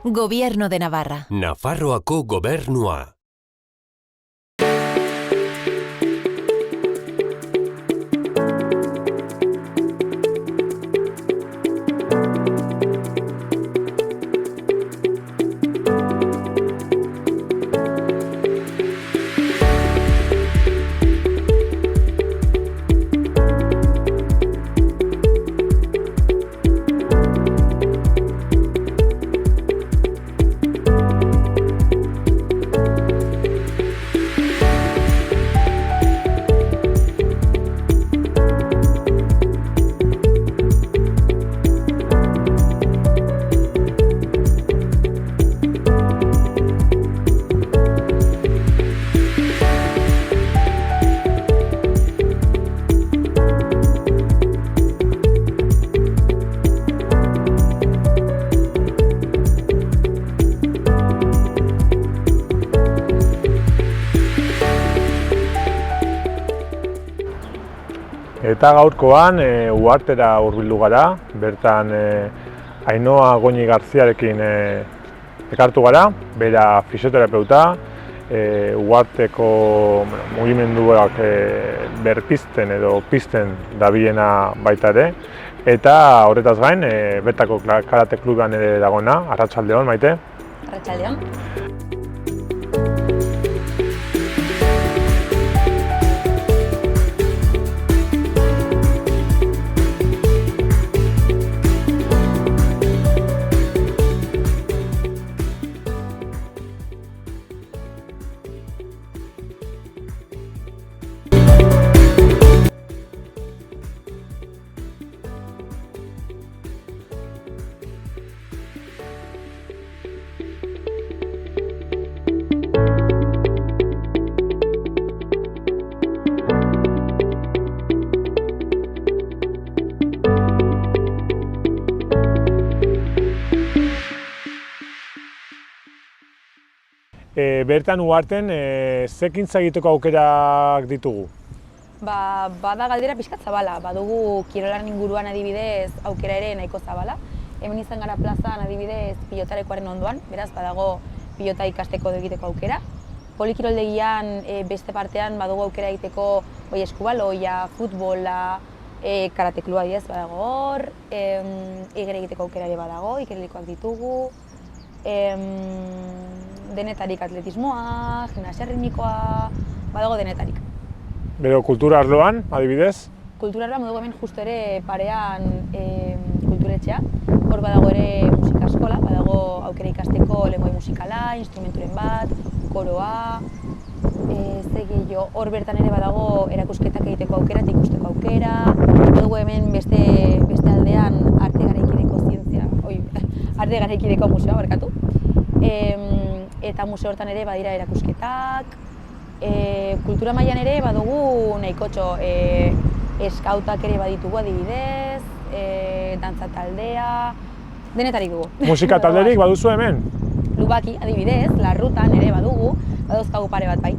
Gobierno de Navarra. Nafarroako gobernua. Eta gaurkoan Uhartera hurbildu gara, bertan Ainhoa Goñi Garziarekin ekartu gara, bera fisioterapeuta, Uharteko mugimenduak berpizten edo pizten dabilena baita ere, eta horretaz gain, bertako karate kluban ere dagoena. Arratsaldeon, Maite. Arratsaldeon. Bertan Uharten ze ekintza egiteko aukerak ditugu? Bada galdera pixkat zabala, badugu kirolaren inguruan adibidez aukera ere nahiko zabala. Hemen izan gara plazan adibidez pilotarekoaren ondoan, beraz badago pilota ikasteko egiteko aukera. Polikiroldegian beste partean badugu aukera egiteko eskubaloia, futbola, karate kluba adibidez badago hor, igere egiteko aukera ere badago, ikerlikoak ditugu. Denetarik atletismoa, gimnasia ritmikoa, badago denetarik. Bero kultura arloan, adibidez? Kultura arloan badugu hemen justo ere parean kulturetxea. Hor badago ere musika eskola, badago aukera ikasteko lengua musikala, instrumenturen bat, koroa, hor bertan ere badago erakusketak egiteko aukera eta ikusteko aukera. Badugu hemen beste aldean arte garaikideko museoa, barkatu. Eta museo hortan ere badira erakusketak. Kultura mailan ere badugu nahikotxo eskautak ere baditugu adibidez, dantza taldea, denetarik dugu. Musika talderik baduzu hemen? Lubaki adibidez, Larrutan ere badugu, badauzkagu pare bat bai.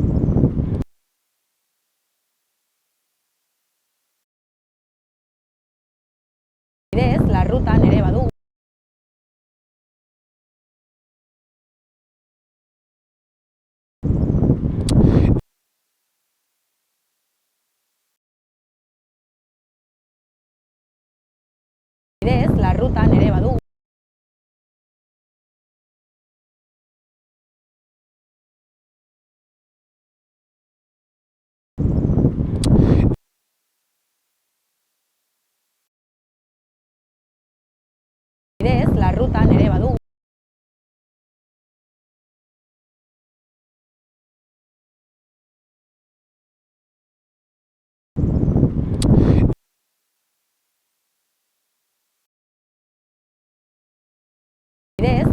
Larrutan ere badugu. Larrutan ere badugu. Larrutan ere badugu.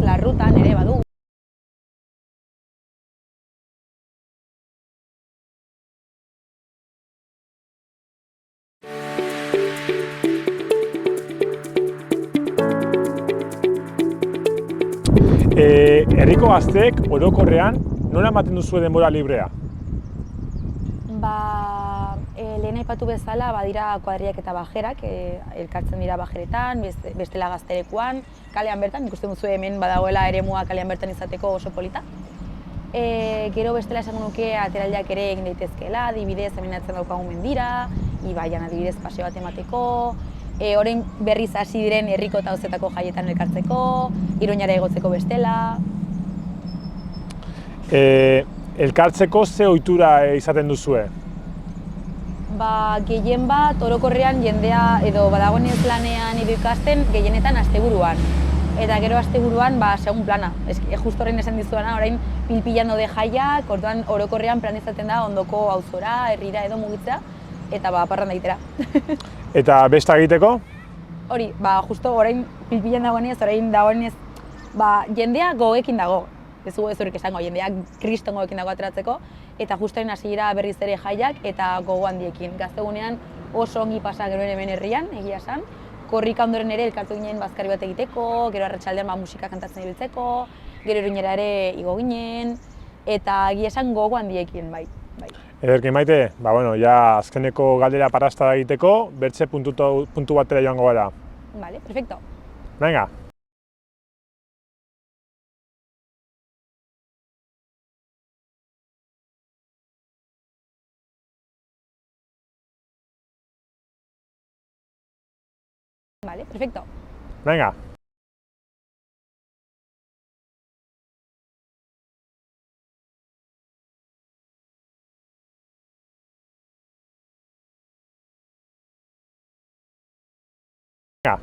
Larrutan ere badugu. Herriko gazteek orokorrean nola ematen duzue denbora librea? lehen aipatu bezala, badira kuadriak eta bajerak, elkartzen dira bajeretan, bestela gazterekuan, kalean bertan, ikusten duzu hemen badagoela eremua kalean bertan izateko oso polita. Gero bestela esango nuke ateraldiak ere egin daitezkeela, adibidez hemen atzen daukagun mendira, Ibaian adibidez paseo bat emateko, orain berriz hasi diren herriko eta auzetako jaietan elkartzeko, Iruñara igotzeko bestela. Elkartzeko ze ohitura izaten duzue? Gehien bat, orokorrean jendea edo badagoenez lanean edo ikasten gehienetan asteburuan. Eta gero asteburuan, segun plana. Justo orain esan dizuena, orain pilpilan daude jaiak, orduan orokorrean plan izaten da ondoko auzora, herrira edo mugitzea, eta parranda egitera. Eta besta egiteko? Hori, justo orain pilpilan dagoenez, orain dagoenez, jendea gogekin dago. Ez zurik esango, jendeak kriston gogekin dago ateratzeko, eta justoen hasiera berriz ere jaiak eta gogo handiekin. Gaztegunean oso ongi pasa gero hemen herrian, egia esan. Korrika ondoren ere elkartu ginen bazkari bat egiteko, gero arratsaldean musika kantatzen ibiltzeko, gero Iruñera ere igo ginen, eta egia esan gogo handiekin, bai. Ederki Maite, ja azkeneko galdera parrasta egiteko, bertze puntu batera joango gara. Vale, perfecto. Venga. Vale, perfecto. Venga. Venga.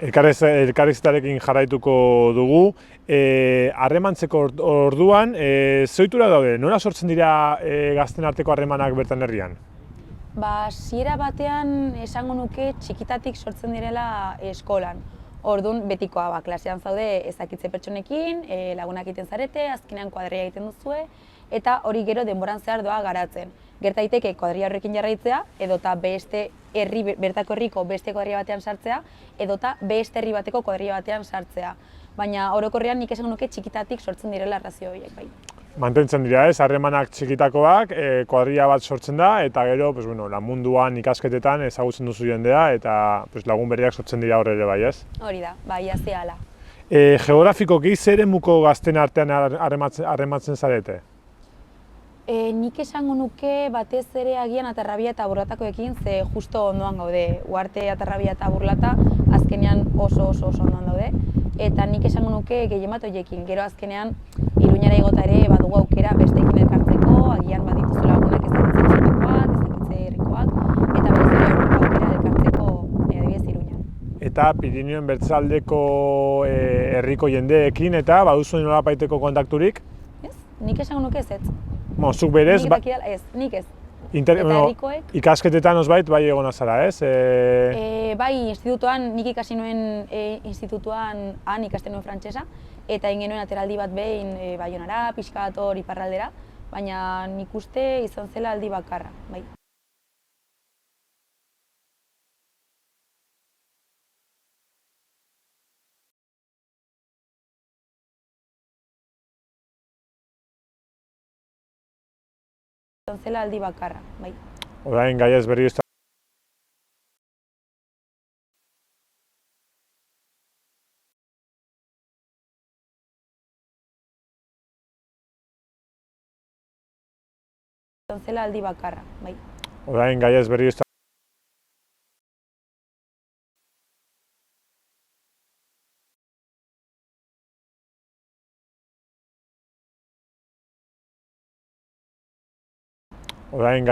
Elkarrizketarekin jarraituko dugu. Harremantzeko orduan, ze ohitura daude? Nola sortzen dira gazten arteko harremanak bertan herrian? Hasiera batean esango nuke txikitatik sortzen direla eskolan. Orduan betikoa, klasean zaude ezakitze pertsonekin, lagunak egiten zarete, azkenean kuadria egiten duzue, eta hori gero denboran zehar doa garatzen. Gerta daiteke kuadria horrekin jarraitzea, edota bertako herriko beste kuadria batean sartzea, edota beste herri bateko kuadria batean sartzea. Baina orokorrean nik esango nuke txikitatik sortzen direla arrazio horiek bai. Mantentzen dira ez, harremanak txikitakoak, kuadria bat sortzen da, eta gero lan munduan ikasketetan ezagutzen duzu jendea, eta lagun berriak sortzen dira hor ere bai ez? Hori da, bai, azte hala. Geografikoki zer eremuko gazten artean harrematzen zarete? Nik esango nuke batez ere agian Atarrabia eta Burlatakoekin, ze justo ondoan gaude. Uharte, Atarrabia eta Burlata azkenean oso ondoan daude. Eta nik esango nuke gehien bat horiekin. Gero azkenean Iruñara igota ere badugu aukera besteekin elkartzeko, agian badituzu lagunak ezagutze txotakoak, ezagutze herrikoak, eta berez ere aukera elkartzeko adibidez Iruñan. Eta Pirinioen bertzaldeko herriko jendeekin eta baduzu nolabaiteko kontakturik? Ez? Nik esango nuke ez. Zuk berez, nik ez. Eta herrikoek? Ikasketetan osbait bai egona zara, ez? Bai, institutuan, nik ikasi nuen institutuan han ikasten nuen frantsesa, eta egin genuen ateraldi bat behin Baionara, pixka bat hor iparraldera, baina nik uste izan zela aldi bakarra, bai. Izan zela aldi bakarra, bai. Orain gaiez berri Izan zela aldi bakarra, bai. Orain gaiez berri Orain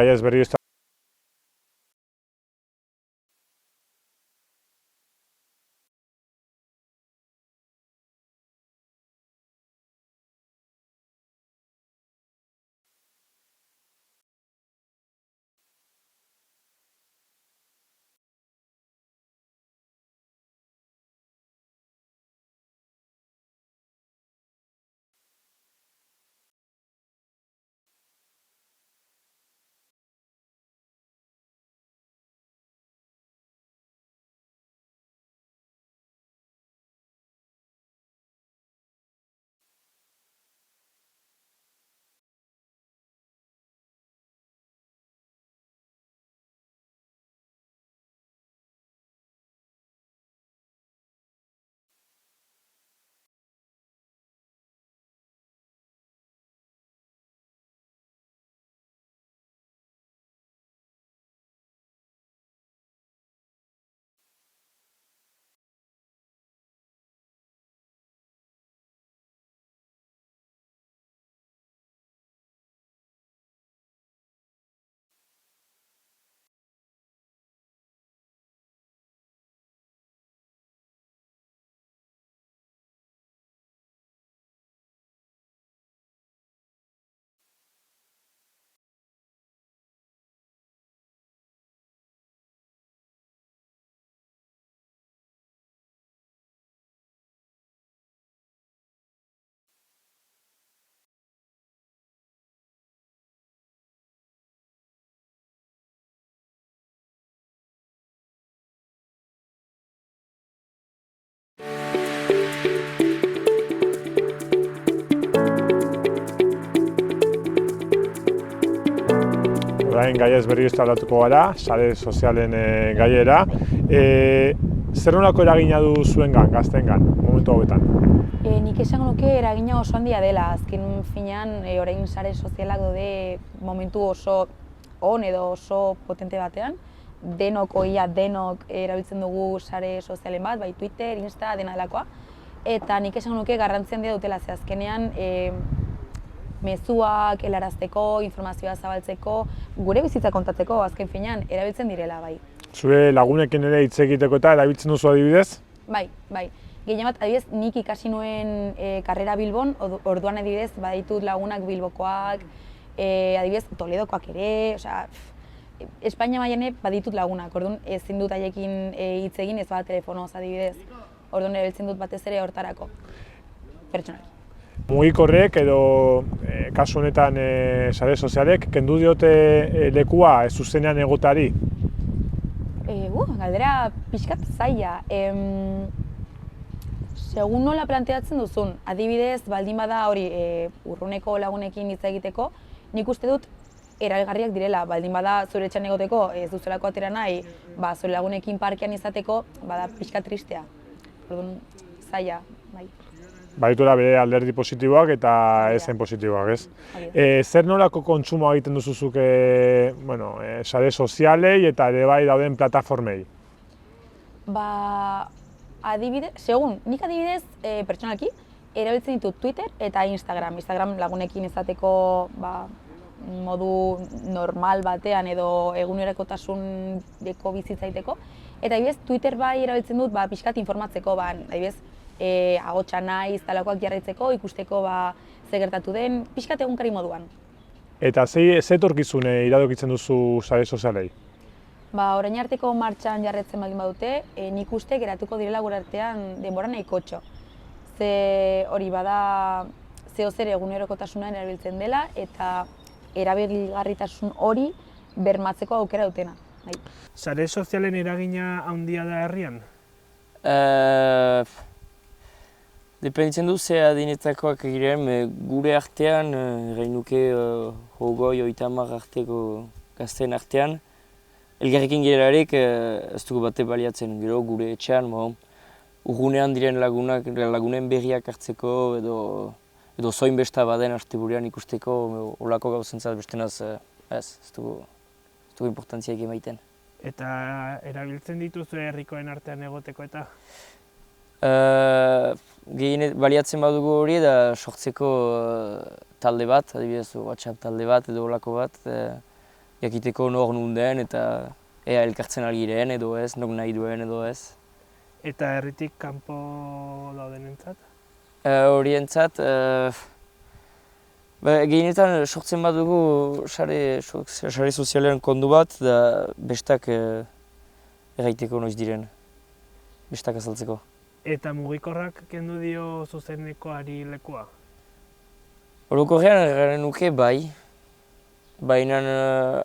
gaiez berri aldatuko gara, sare sozialen gaiera. Zer nolako eragina du zuengan, gazteengan, momentu hauetan? Nik esango nuke eragina oso handia dela. Azken finean, orain sare sozialak daude momentu oso on edo oso potente batean. Denok erabiltzen dugu sare sozialen bat, bai Twitter, Insta, dena delakoa. Eta nik esango nuke garrantzi handia dutela, ze azkenean mezuak helarazteko, informazioa zabaltzeko, gure bizitza kontatzeko, azken finean, erabiltzen direla, bai. Zure lagunekin ere hitz egiteko eta erabiltzen duzu adibidez? Bai. Gehien bat, adibidez, nik ikasi nuen karrera Bilbon, orduan adibidez, baditut lagunak Bilbokoak, adibidez, Toledokoak ere, osea, Espainia mailan baditut lagunak, orduan ezin dut haiekin hitz egin, ez bada telefonoz adibidez, orduan erabiltzen dut batez ere hortarako, pertsonal. Mugikorrek edo kasu honetan sare sozialek kendu diote lekua zuzenean egotari? Galdera pixkat zaila. Segun nola planteatzen duzun, adibidez, baldin bada hori urruneko lagunekin hitz egiteko, nik uste dut erabilgarriak direla, baldin bada zure etxean egoteko ez duzelako atera nahi, zure lagunekin parkean izateko, bada pixkat tristea. Orduan, zaila, bai. badituela bere alderdi positiboak eta ezen positiboak, ez? Zer nolako kontsumoa egiten duzuzuk sare sozialei eta ere bai dauden plataformei? Nik adibidez, pertsonalki, erabiltzen ditut Twitter eta Instagram. Instagram lagunekin izateko modu normal batean edo egunerokotasuneko bizitzaiteko. Eta adibidez, Twitter bai erabiltzen dut pixkat informatzeko, adibidez, agotxa naiz, talakoak jarraitzeko, ikusteko ze gertatu den, pixkat egunkari moduan. Eta ze etorkizune iradokitzen duzu sare sozialei? Orain arteko martxan jarretzen baldin badute, nik uste geratuko direla gure artean denbora nahikotxo. Ze hori bada zeo zer egunerokotasunean erabiltzen dela eta erabilgarritasun hori bermatzeko aukera dutena. Sare sozialen eragina handia da herrian? Dependitzen du ze adinetakoak egiren, gure artean, egin nuke hogoi, oitamar arteko gazten artean, elgarrekin girelarik ez dugu bate baliatzen, gero gure etxean, urgunean diren lagunen berriak hartzeko edo zoin besta baden asteburuan ikusteko olako gauzentzat bestenaz ez dugu importantziak emaiten. Eta erabiltzen dituzu herrikoen artean egoteko eta? Gehien baliatzen badugu hori da sortzeko talde bat, adibidez WhatsApp talde bat edo olako bat, jakiteko nor nunden eta ea elkartzen algiren edo ez, nok nahi duen edo ez. Eta herritik kanpo daudenentzat? Horientzat, gehienetan sortzen badugu sare sozialean kondu bat da bestak erraiteko noiz diren, bestak azaltzeko. Eta mugikorrak kendu dio zuzenekoari lekua? Orokorrean erraren nuke bai, baina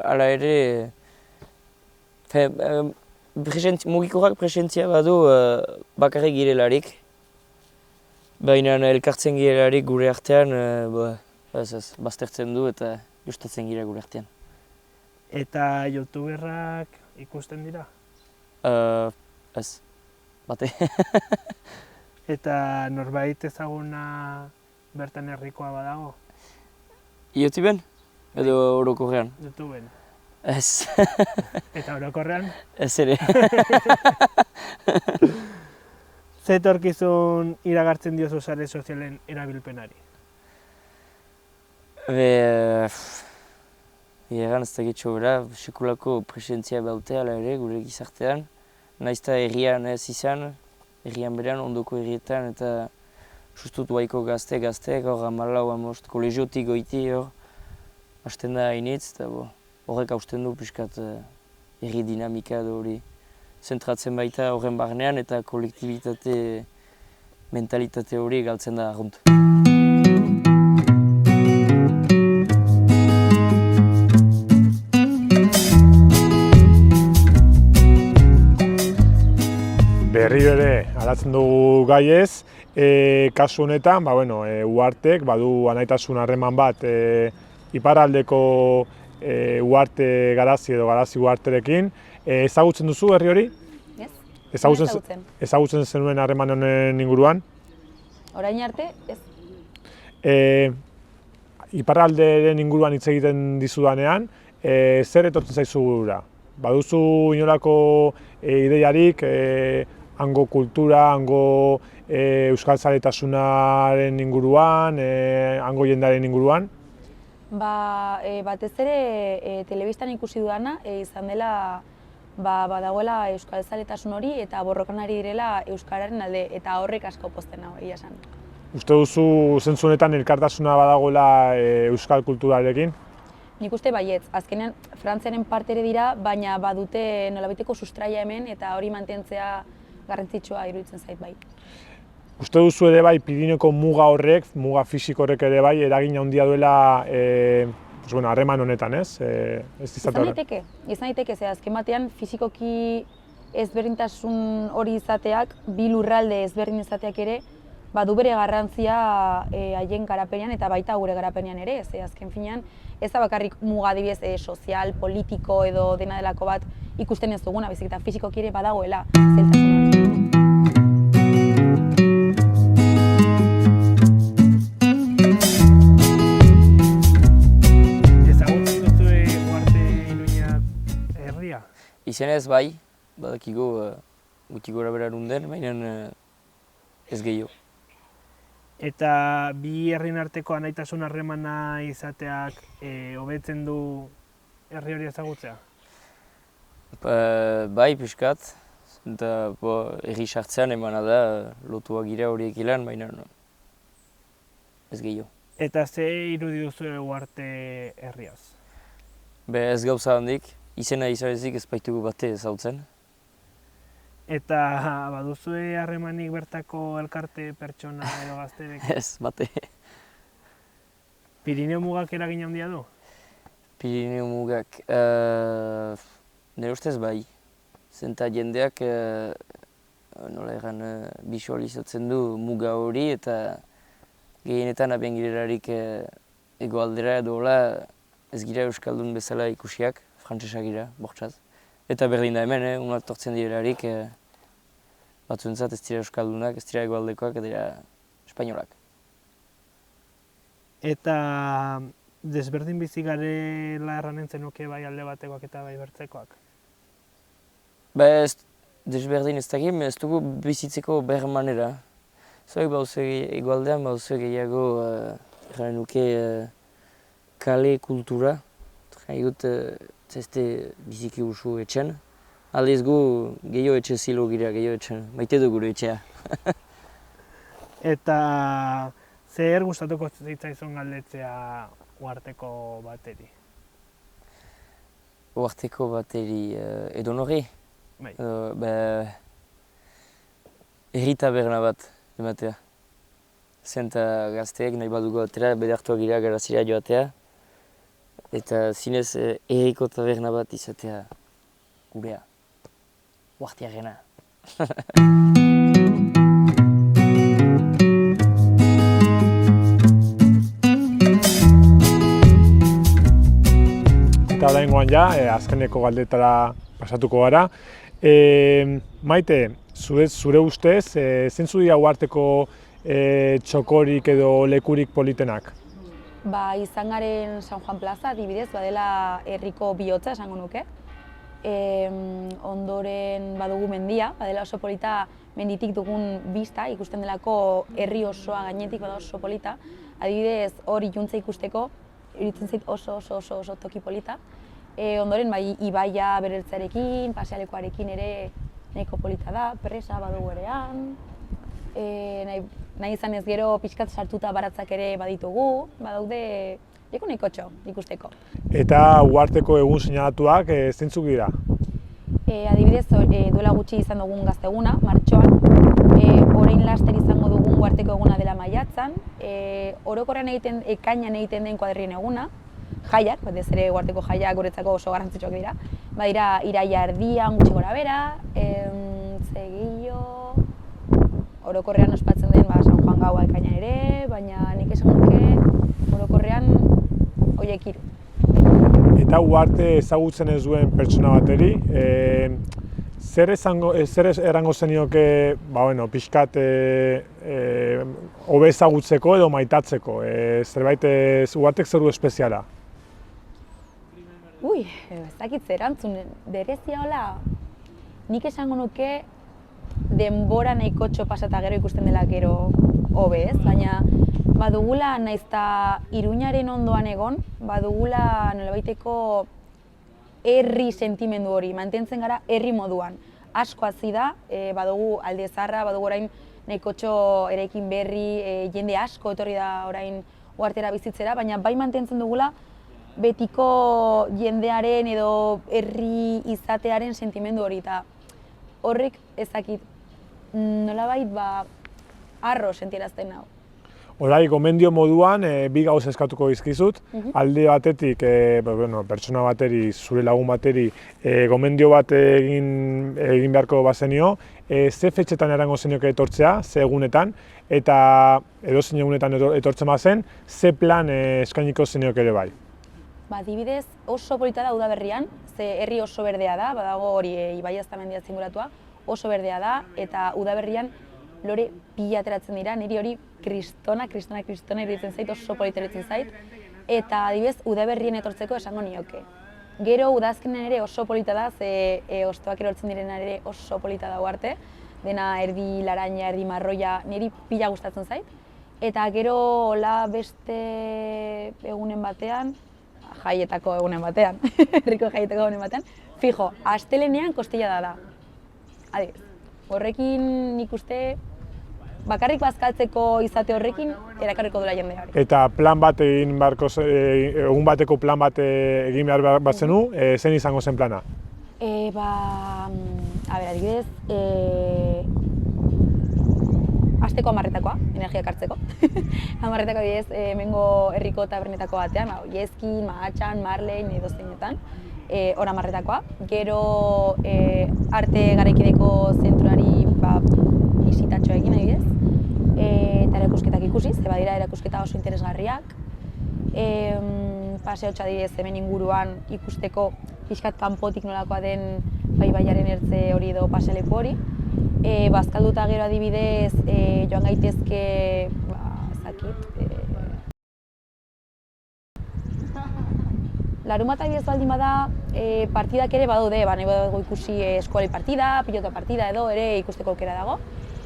hala ere mugikorrak presentzia badu bakarrik girelarik, baina elkartzen girelarik gure artean baztertzen du eta justatzen gira gure artean. Eta youtuberrak ikusten dira? Ez, bate. Eta norbait ezaguna bertan herrikoa badago? YouTubeen? Edo orokorrean? YouTubeen. Ez. Eta orokorrean? Ez ere. Ze etorkizun iragartzen diozu sare sozialen erabilpenari? Egan ez dakitxo bera, sekulako presentzia baute ala ere gure gizartean. Naizta herrian ez izan, herrian berean, ondoko herrietan eta sustut baiko gazteek, hor 14-15 kolegiotik goiti hor, hasten da hainitz, eta horrek hausten du pixkat herri dinamika edo hori zentratzen baita horren barnean eta kolektibitate, mentalitate hori galtzen da arrunt. Berriro ere aldatzen dugu gaiez, kasu honetan, uhartek badu anaitasun harreman bat iparraldeko uharte garazi edo garazi uharterekin. Ezagutzen duzu herri hori? Ez, ezagutzen zenuen harreman honen inguruan? Orain arte, ez. Iparralderen inguruan hitz egiten dizudanean, zer etortzen zaizu burura? Baduzu inolako ideiarik, hango kultura, hango euskaltzaletasunaren inguruan, hango jendearen inguruan? Batez ere, telebistan ikusi dudana, izan dela badagoela euskaltzaletasun hori eta borrokan ari direla euskararen alde eta horrek asko pozten hau, egia esan. Uste duzu zentzu honetan elkartasuna badagoela euskal kulturarekin? Nik uste baietz, azkenean Frantziaren parte ere dira, baina badute nolabaiteko sustraia hemen eta hori mantentzea garrantzitsua iruditzen zait bai. Uste duzu ere bai Pirineko muga horrek, muga fisiko horrek ere bai eragina handia duela harreman honetan, ez? Izan daiteke, ze azken batean fisikoki ezberdintasun hori izateak, bi lurralde ezberdin izateak ere, badu bere garrantzia haien garapenean eta baita gure garapenean ere, ze azken finean ez da bakarrik muga adibidez sozial, politiko edo dena delako bat ikusten ez duguna, baizik eta fisikoki ere badagoela zeltasun hori. izenez bai, badakigu guti gora bera den, baina ez gehiago. Eta bi herrien arteko anaitasun harremana izateak hobetzen du herri hori ezagutzea? Bai, pixkat, eta herri sartzean emana da lotuak gira horiek ilan, baina ez gehiago. Eta ze irudi duzu Uharte herriaz? Ez gauza handik, izena izabezik ez baitugu bate ezautzen. Eta baduzue harremanik bertako elkarte pertsona edo gazterekin? Ez, bate. Pirineo mugak eragin handia du? Pirineo mugak, nire ustez bai. Zenta jendeak nola egan bisualizatzen du muga hori eta gehienetan abengirerarik egoaldera edo hola ez gira euskaldun bezala ikusiak, frantsesak gira, bortxaz. Eta berdin da hemen, unak tortzen direlarik batzuentzat ez dira euskaldunak, ez dira egoaldekoak, ez dira espainolak. Eta desberdin bizi garela erranen zenuke bai alde batekoak eta bai bertzekoak? Ez desberdin ez dakit, ez dugu bizitzeko behar manera. Zoek bauze egoaldean bauze gehiago erranen nuke kale kultura. Jai dut zeste biziki usu etxen. Aldiz gu gehiago etxe zilo gira, gehiago etxen. Maite du gure etxea. Eta zer gustatuko zitzaizun galdetzea Uharteko bateri? Uharteko bateri edonori? Bai. Erritaberna bat ematea. Zenta gazteek nahi badugu atera, bedartuak gira garazira joatea. Eta zinez erriko taberna bat izatea gurea. Uhartearena. Eta oraingoan ja, azkeneko galdetara pasatuko gara. Maite, zure ustez, zeintzu dira Uharteko txokorik edo lekurik politenak? Izan garen San Juan Plaza, adibidez, badela herriko bihotza esango nuke. Ondoren badugu mendia, badela oso polita menditik dugun bista, ikusten delako herri osoa gainetik bada oso polita. Adibidez, hor iluntza ikusteko, iruditzen zait oso toki polita. Ondoren ibaia bereltzearekin, pasealekuarekin ere nahiko polita da, presa badugu erean. Nahi izan ez gero pixkat sartuta baratzak ere baditugu, badaude leku nahikotxo ikusteko. Eta Uharteko egun seinalatuak zeintzuk dira? Adibidez, duela gutxi izan dugun gazteguna, martxoan. Orain laster izango dugun Uharteko eguna dela maiatzan. Orokorrean ekainan egiten den kuadrien eguna. Jaiak, batez ere Uharteko jaiak guretzako oso garrantzitsuak dira. Badira iraila erdian gutxi gora bera, orokorrean ospatzen den San Juan gaua ekainan ere, baina nik esan nuke orokorrean horiek hiru. Eta Uharte ezagutzen ez duen pertsona bateri, zer erango zenioke pixkat hobe ezagutzeko edo maitatzeko? Zerbait Uhartek zer du espeziala? Ez dakit zer erantzun berezia hola. Nik esango nuke denbora nahikotxo pasata gero ikusten dela gero hobe, ez? Baina badugula naizta Iruñaren ondoan egon, badugula nolabaiteko herri sentimendu hori, mantentzen gara herri moduan. Asko hazi da, badugu Alde Zaharra, badugu orain nahikotxo eraikin berri, jende asko etorri da orain Uhartera bizitzera, baina bai mantentzen dugula betiko jendearen edo herri izatearen sentimendu hori. Horrek ezakit nolabait harro sentierazten nau. Horai, gomendio moduan bi gauza eskatuko dizkizut. Alde batetik, pertsona bateri, zure lagun bateri, gomendio bat egin beharko bazenio, ze fetxetan erango zenioke etortzea, ze egunetan, eta edozein egunetan etortzen bazen, ze plan eskainiko zenioke ere bai. Adibidez, oso polita da udaberrian, ze herri oso berdea da, badago hori ibaia mendia zinguratua, oso berdea da, eta udaberrian lore pila ateratzen dira, niri hori kristona iruditzen zait, oso polita iruditzen zait, eta adibidez, udaberrien etortzeko esango nioke. Gero udazkenen ere oso polita da, ze hostoak erortzen direna ere oso polita dago arte. Dena erdi laranja, erdi marroia, niri pila gustatzen zait. Eta gero hola beste egunen batean, jaietako egunen batean, herriko jaietako egunen batean, fijo, astelenean kostilla da. Adibidez, horrekin nik uste bakarrik bazkaltzeko izate horrekin erakarriko duela jende hori. Eta plan bat egin barko, egun bateko plan bat egin behar bat zenu, zen izango zen plana? Adibidez, asteko 10-takoa, energiak hartzeko. 10-tako adibidez, hemengo herriko tabernetako batean, Iezkin, Mahatxan, Marlein, edo zeinetan, hor 10-takoa. Gero arte garaikideko zentroari bisitatxoa egin adibidez, eta erakusketak ikusi, ze badira erakusketa oso interesgarriak. Paseotxa adibidez hemen inguruan ikusteko pixkat kanpotik nolakoa den baiaren ertze hori edo paseleku hori. Bazkalduta gero adibidez joan gaitezke, Larunbat adibidez baldin bada, partidak ere badaude, nahi badago ikusi eskuali partida, pilota partida edo ere ikusteko aukera dago.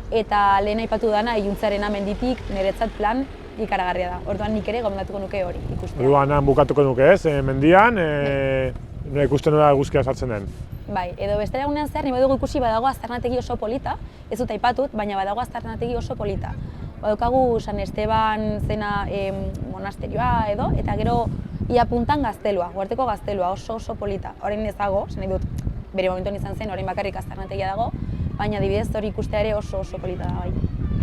Eta lehen aipatu dana, iluntzarena menditik niretzat plan ikaragarria da. Orduan nik ere gomendatuko nuke hori ikustea. Orduan bukatuko nuke ez, mendian, ikusten nola eguzkia sartzen den. Bai, edo beste egunean zehar, nahi badugu ikusi badago aztarnategi oso polita, ez dut aipatut, baina badago aztarnategi oso polita. Badukagu San Esteban zena monasterioa edo, eta gero ia puntan gaztelua, Uharteko gaztelua oso polita. Orain ez dago, zen nahi dut, bere momentuan izan zen, orain bakarrik aztarnategia dago, baina adibidez hori ikustea ere oso polita da bai.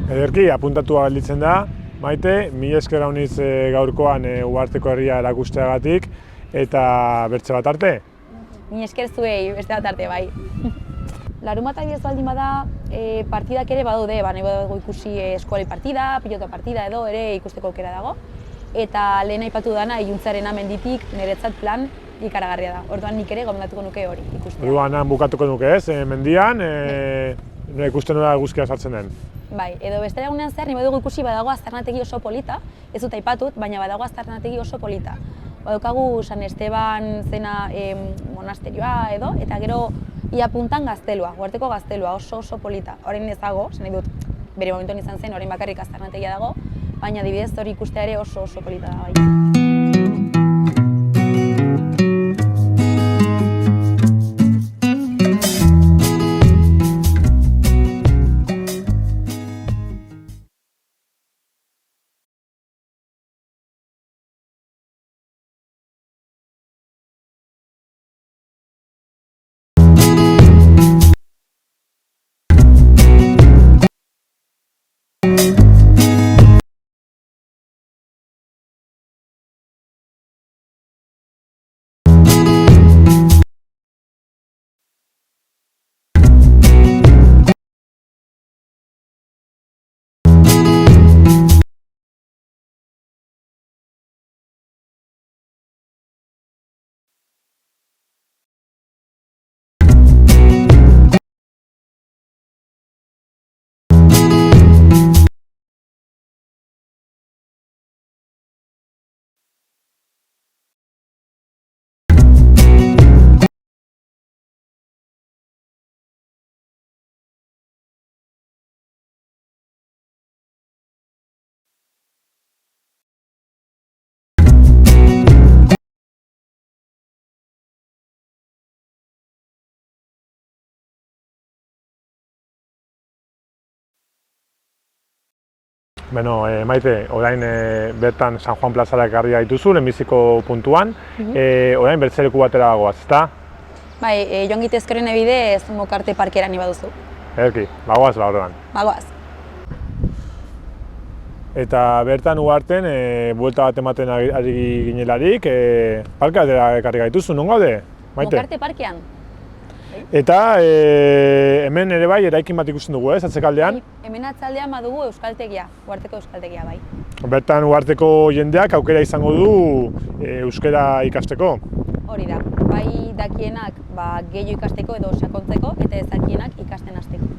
Ederki, apuntatua gelditzen da, Maite, mila esker hauniz gaurkoan Uharteko herria erakusteagatik, eta bertze bat arte? Mila esker zuei, beste bat arte bai. Larunbat adibidez baldin bada, partidak ere badaude, nahi badago ikusi eskuali partida, pilota partida edo ere ikusteko aukera dago. Eta lehen aipatu dana, iluntzarena menditik niretzat plan ikaragarria da. Orduan nik ere gomendatuko nuke hori ikustea. Orduan bukatuko nuke ez, mendian, ikusten nola eguzkia sartzen den. Bai, edo beste egunean zehar, nahi badugu ikusi badago aztarnategi oso polita, ez dut aipatut, baina badago aztarnategi oso polita. Badukagu San Esteban zena monasterioa edo, eta gero ia puntan gaztelua, Uharteko gaztelua oso polita. Orain ez dago, zen nahi dut, bere momentuan izan zen, orain bakarrik aztarnategia dago, baina adibidez hori ikustea ere oso polita da bai. Beno, Maite, orain bertan San Juan plazara ekarri gaituzu, lehenbiziko puntuan, orain bertzeleku batera dagoaz, ezta? Bai, joan gitezkeren ebidez Mokarte parkera ni baduzu. Ederki, bagoaz orduan. Bagoaz. Eta bertan Uharten, buelta bat ematen ari ginelarik, parke batera ekarri gaituzu, non gaude, Maite? Mokarte parkean. Eta hemen ere bai eraikin bat ikusten dugu, ez, atzekaldean? Hemen atzaldean badugu euskaltegia, Uharteko euskaltegia bai. Bertan Uharteko jendeak aukera izango du euskara ikasteko. Hori da, bai dakienak gehiago ikasteko edo sakontzeko, eta ez dakienak ikasten hasteko.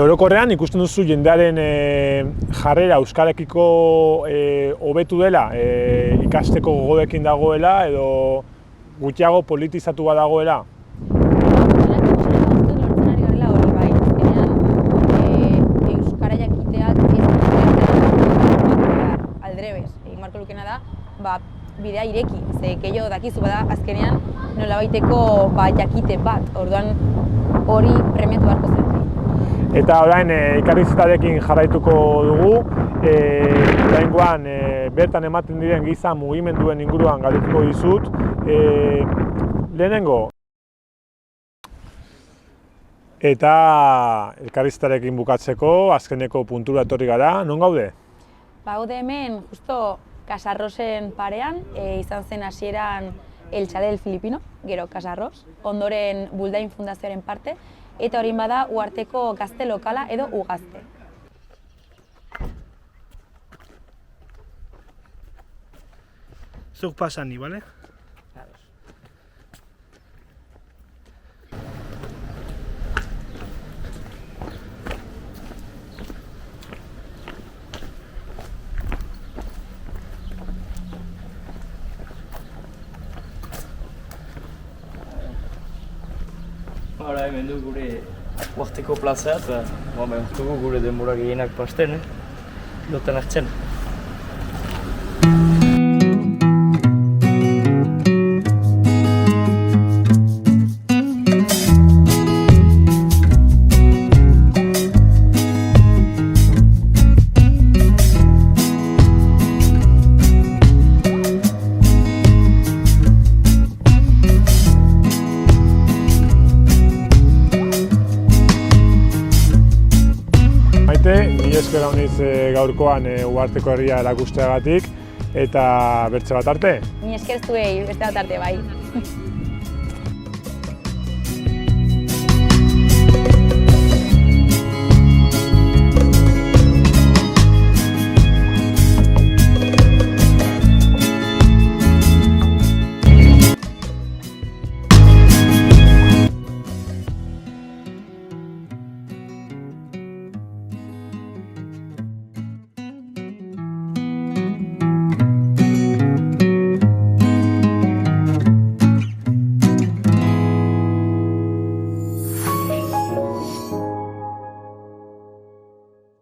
Orokorrean ikusten duzu jendearen jarrera euskarekiko hobetu dela, ikasteko gogoekin dagoela edo gutxiago politizatu badagoela? Euskara jakiteak aldrebes, egin barko lukena da, bidea ireki, ze gehiago dakizu bada azkenean nolabaiteko jakite bat, orduan hori premiatu beharko zen. Eta orain elkarrizketarekin jarraituko dugu, oraingoan bertan ematen diren giza mugimenduen inguruan galdetuko dizut. Lehenengo, eta elkarrizketarekin bukatzeko azkeneko puntura etorri gara, non gaude? Gaude hemen, justo Casarrosen parean, izan zen hasieran El Chalet Filipino, gero Casarros, ondoren Buldain Fundazioaren parte, eta hori bada uharteko gazte lokala edo ugazte. Zuk pasani, bale? Hala, hemen du gure uharteko plaza, eta dugu gure denbora gehienak pasten, lotan hartzen. Mila esker hauniz gaurkoan uharteko herria erakusteagatik eta bertze bat arte. Ni esker zuei, beste bat arte bai.